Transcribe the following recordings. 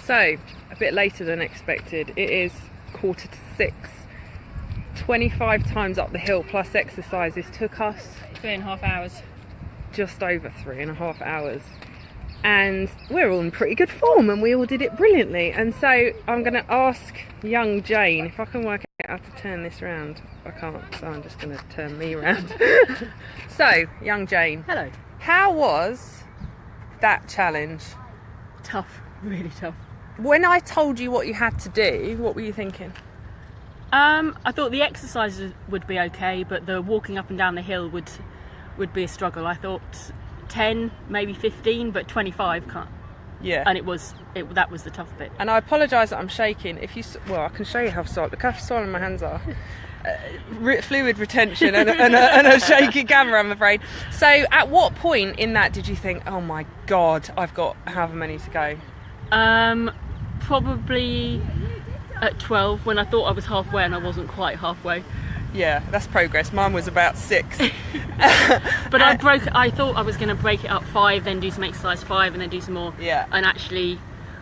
So, a bit later than expected. It is 5:45. 25 times up the hill plus exercises took us 3.5 hours. Just over 3.5 hours. And we're all in pretty good form and we all did it brilliantly. And so I'm going to ask young Jane if I can work out how to turn this round. I can't, so I'm just going to turn me round. So, young Jane. Hello. How was that challenge? Tough, really tough. When I told you what you had to do, what were you thinking? I thought the exercises would be okay, but the walking up and down the hill would be a struggle. I thought 10, maybe 15, but 25 can't. Yeah. And that was the tough bit. And I apologise that I'm shaking. I can show you how solid. Look how swollen my hands are. Fluid retention and a shaky camera, I'm afraid. So, at what point in that did you think, "Oh my God, I've got however many to go"? Probably at 12, when I thought I was halfway and I wasn't quite halfway. Yeah, that's progress. Mine was about 6. But I thought I was going to break it up 5, then do some exercise 5, and then do some more. Yeah. And actually,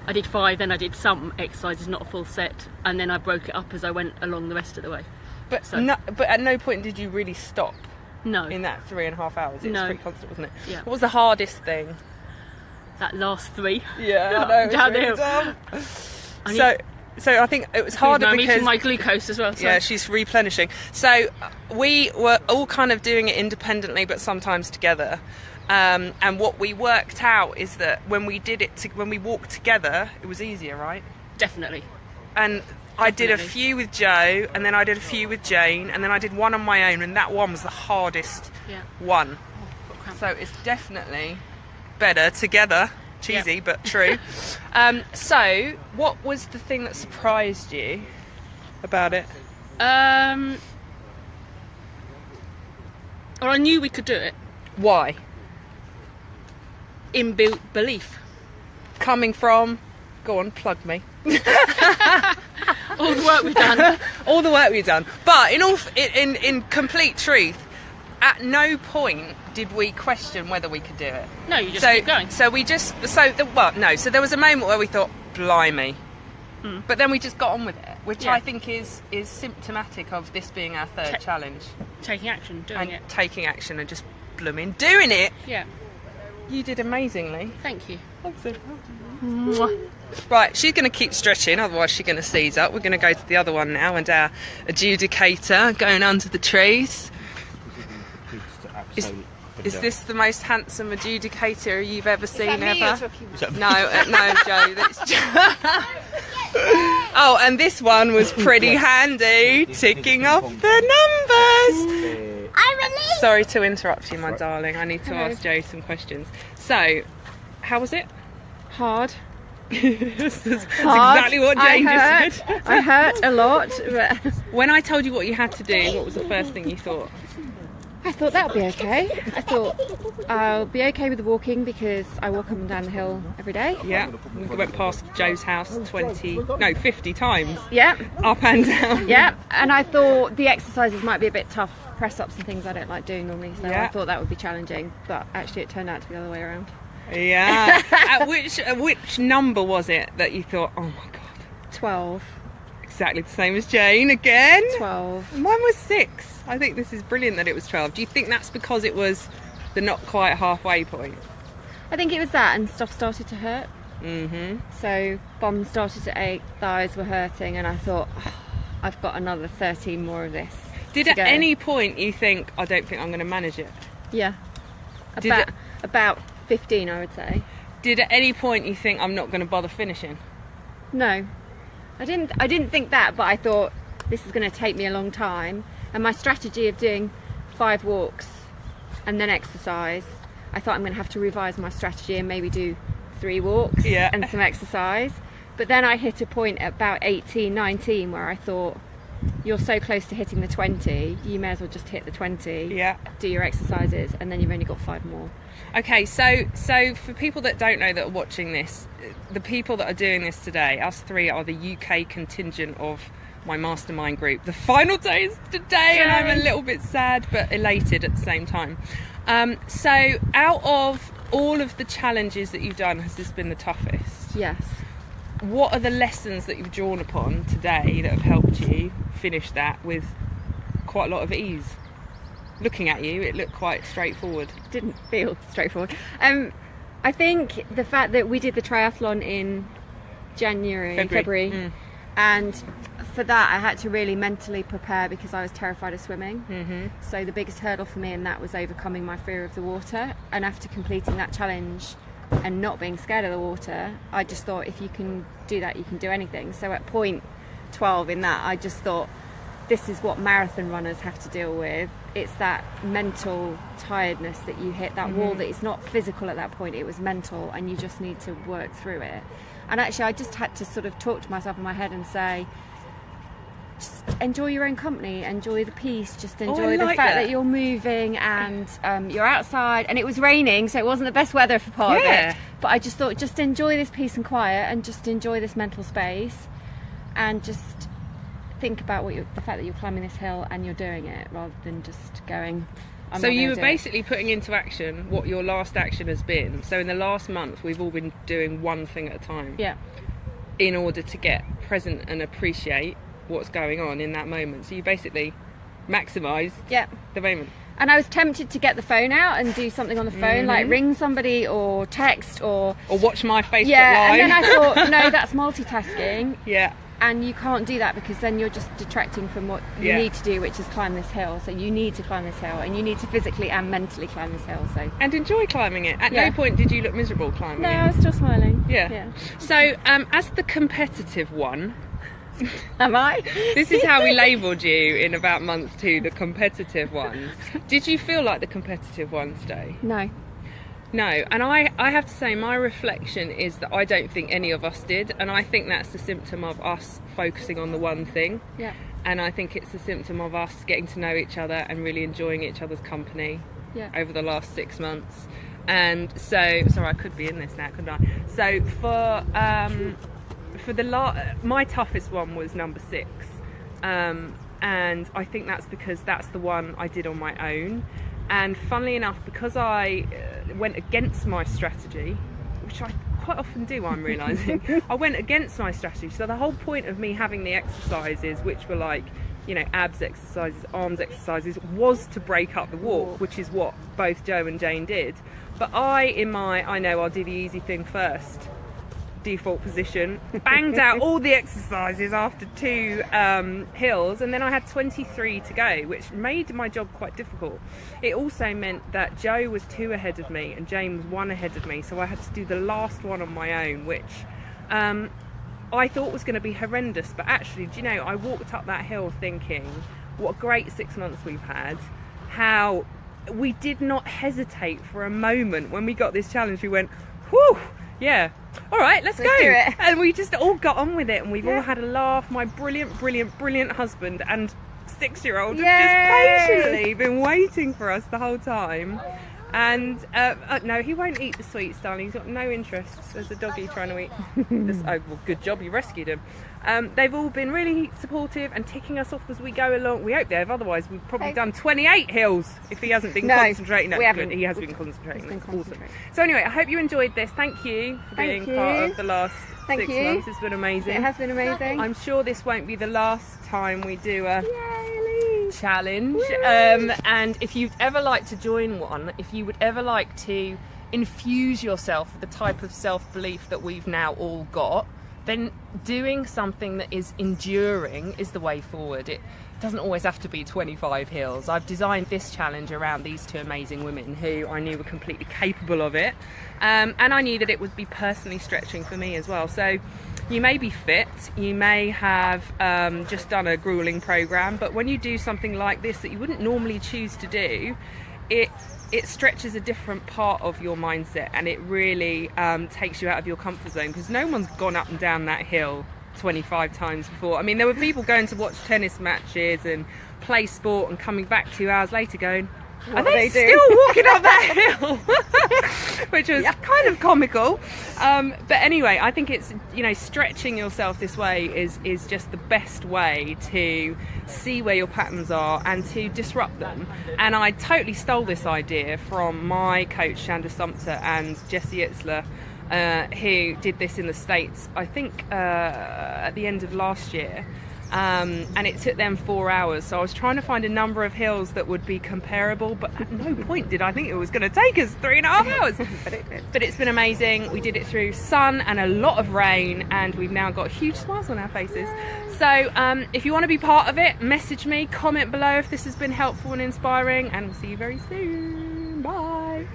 I did 5, then I did some exercises, not a full set, and then I broke it up as I went along the rest of the way. But at no point did you really stop. No. In that 3.5 hours, it was pretty constant, wasn't it? Yeah. What was the hardest thing? That last 3. Yeah, I know. Down the hill. So I think it was harder I'm because eating my glucose as well. So. Yeah, she's replenishing. So we were all kind of doing it independently, but sometimes together. And what we worked out is that when we walked together, it was easier, right? Definitely. And I did a few with Joe, and then I did a few with Jane, and then I did one on my own, and that one was the hardest one. So it's definitely better together. Cheesy, but true. So, what was the thing that surprised you about it? Well, I knew we could do it. Why? Inbuilt belief. Coming from... Go on, plug me. All the work we've done. All the work we've done. But in complete truth, at no point did we question whether we could do it. No, you just keep going. So there was a moment where we thought, blimey. But then we just got on with it, which I think is symptomatic of this being our third challenge. Taking action, doing it. Taking action and just blooming doing it. Yeah. You did amazingly. Thank you. Right, she's going to keep stretching, otherwise she's going to seize up. We're going to go to the other one now, and our adjudicator going under the trees. Is this the most handsome adjudicator you've ever seen ever? No, Joe. That's Oh, and this one was pretty handy, ticking off the numbers. Sorry to interrupt you, my darling. I need to ask Joe some questions. So, how was it? Hard. That's exactly what Jane just said. I hurt a lot. But when I told you what you had to do, what was the first thing you thought? I thought that would be okay. I thought I'll be okay with the walking because I walk up and down the hill every day. Yeah, we went past Joe's house 50 times. Yeah. Up and down. Yeah, and I thought the exercises might be a bit tough, press-ups and things I don't like doing normally, so I thought that would be challenging, but actually it turned out to be the other way around. Yeah. At which number was it that you thought, oh my God? 12. Exactly the same as Jane again. 12. Mine was 6. I think this is brilliant that it was 12. Do you think that's because it was the not quite halfway point? I think it was that, and stuff started to hurt. So bum started to ache, thighs were hurting, and I thought, I've got another 13 more of this. Did at any point you think, I don't think I'm going to manage it? Yeah. About 15, I would say. Did at any point you think, I'm not going to bother finishing? No. I didn't think that, but I thought this is going to take me a long time. And my strategy of doing 5 walks and then exercise, I thought I'm going to have to revise my strategy and maybe do 3 walks and some exercise. But then I hit a point at about 18, 19 where I thought, you're so close to hitting the 20, you may as well just hit the 20, do your exercises, and then you've only got 5 more. Okay, so for people that don't know that are watching this, the people that are doing this today, us 3 are the UK contingent of my mastermind group. The final day is today, and I'm a little bit sad but elated at the same time. So out of all of the challenges that you've done, has this been the toughest? Yes. what are the lessons that you've drawn upon today that have helped you finish that with quite a lot of ease? Looking at you, it looked quite straightforward. Didn't feel straightforward. I think the fact that we did the triathlon in February, and for that I had to really mentally prepare because I was terrified of swimming. So the biggest hurdle for me in that was overcoming my fear of the water, and after completing that challenge and not being scared of the water, I just thought if you can do that, you can do anything. So at point 12 in that, I just thought, this is what marathon runners have to deal with. It's that mental tiredness that you hit that wall, that it's not physical at that point, it was mental, and you just need to work through it. And actually I just had to sort of talk to myself in my head and say, just enjoy your own company, enjoy the peace, just enjoy the fact that you're moving and you're outside, and it was raining, so it wasn't the best weather for part of it, but I just thought, just enjoy this peace and quiet and just enjoy this mental space, and just think about the fact that you're climbing this hill and you're doing it, rather than just going, so you were basically putting into action what your last action has been. So in the last month we've all been doing one thing at a time, in order to get present and appreciate what's going on in that moment. So you basically maximised the moment. And I was tempted to get the phone out and do something on the phone, like ring somebody or text or watch my Facebook live. And then I thought, no, that's multitasking. Yeah. And you can't do that, because then you're just detracting from what you need to do, which is climb this hill. So you need to climb this hill, and you need to physically and mentally climb this hill. So and enjoy climbing it. At no point did you look miserable climbing it. No, I was still smiling. Yeah. So as the competitive one, am I? This is how we labelled you in about month 2, the competitive ones. Did you feel like the competitive one today? No, and I have to say my reflection is that I don't think any of us did, and I think that's the symptom of us focusing on the one thing. And I think it's a symptom of us getting to know each other and really enjoying each other's company over the last 6 months. And so, sorry, I could be in this now, couldn't I? So for my toughest one was number 6, and I think that's because that's the one I did on my own. And funnily enough, because I went against my strategy, which I quite often do, I'm realising, I went against my strategy. So the whole point of me having the exercises, which were like, you know, abs exercises, arms exercises, was to break up the walk, which is what both Joe and Jane did. But I know I'll do the easy thing first, default position, banged out all the exercises after 2 hills, and then I had 23 to go, which made my job quite difficult. It also meant that Joe was 2 ahead of me and Jane was 1 ahead of me, so I had to do the last one on my own, which I thought was going to be horrendous. But actually, do you know, I walked up that hill thinking, what a great 6 months we've had, how we did not hesitate for a moment when we got this challenge. We went, whew, yeah, all right, let's go. Do it. And we just all got on with it, and we've all had a laugh. My brilliant husband and 6-year-old have just patiently been waiting for us the whole time. And no, he won't eat the sweets, darling. He's got no interest. There's a doggy trying to eat this. Oh, well, good job you rescued him. They've all been really supportive and ticking us off as we go along. We hope they have, otherwise we've probably done 28 hills if he hasn't been concentrating. No, we haven't. Good. He has been concentrating. That's awesome. So anyway, I hope you enjoyed this. Thank you for being part of the last 6 months. It's been amazing. It has been amazing. I'm sure this won't be the last time we do a challenge. And if you'd ever like to join one, if you would ever like to infuse yourself with the type of self-belief that we've now all got, then doing something that is enduring is the way forward. It doesn't always have to be 25 hills. I've designed this challenge around these 2 amazing women who I knew were completely capable of it, and I knew that it would be personally stretching for me as well. So you may be fit, you may have just done a grueling program, but when you do something like this that you wouldn't normally choose to do, it stretches a different part of your mindset, and it really takes you out of your comfort zone, because no one's gone up and down that hill 25 times before. I mean, there were people going to watch tennis matches and play sport and coming back 2 hours later going, are they still walking up that hill? Which was kind of comical. But anyway, I think it's, you know, stretching yourself this way is just the best way to see where your patterns are and to disrupt them. And I totally stole this idea from my coach Shanda Sumter and Jessie Itzler. who did this in the States, I think at the end of last year. And it took them 4 hours, so I was trying to find a number of hills that would be comparable, but at no point did I think it was going to take us 3.5 hours. But it's been amazing. We did it through sun and a lot of rain, and we've now got huge smiles on our faces. So if you want to be part of it, message me, comment below if this has been helpful and inspiring, and we'll see you very soon. Bye.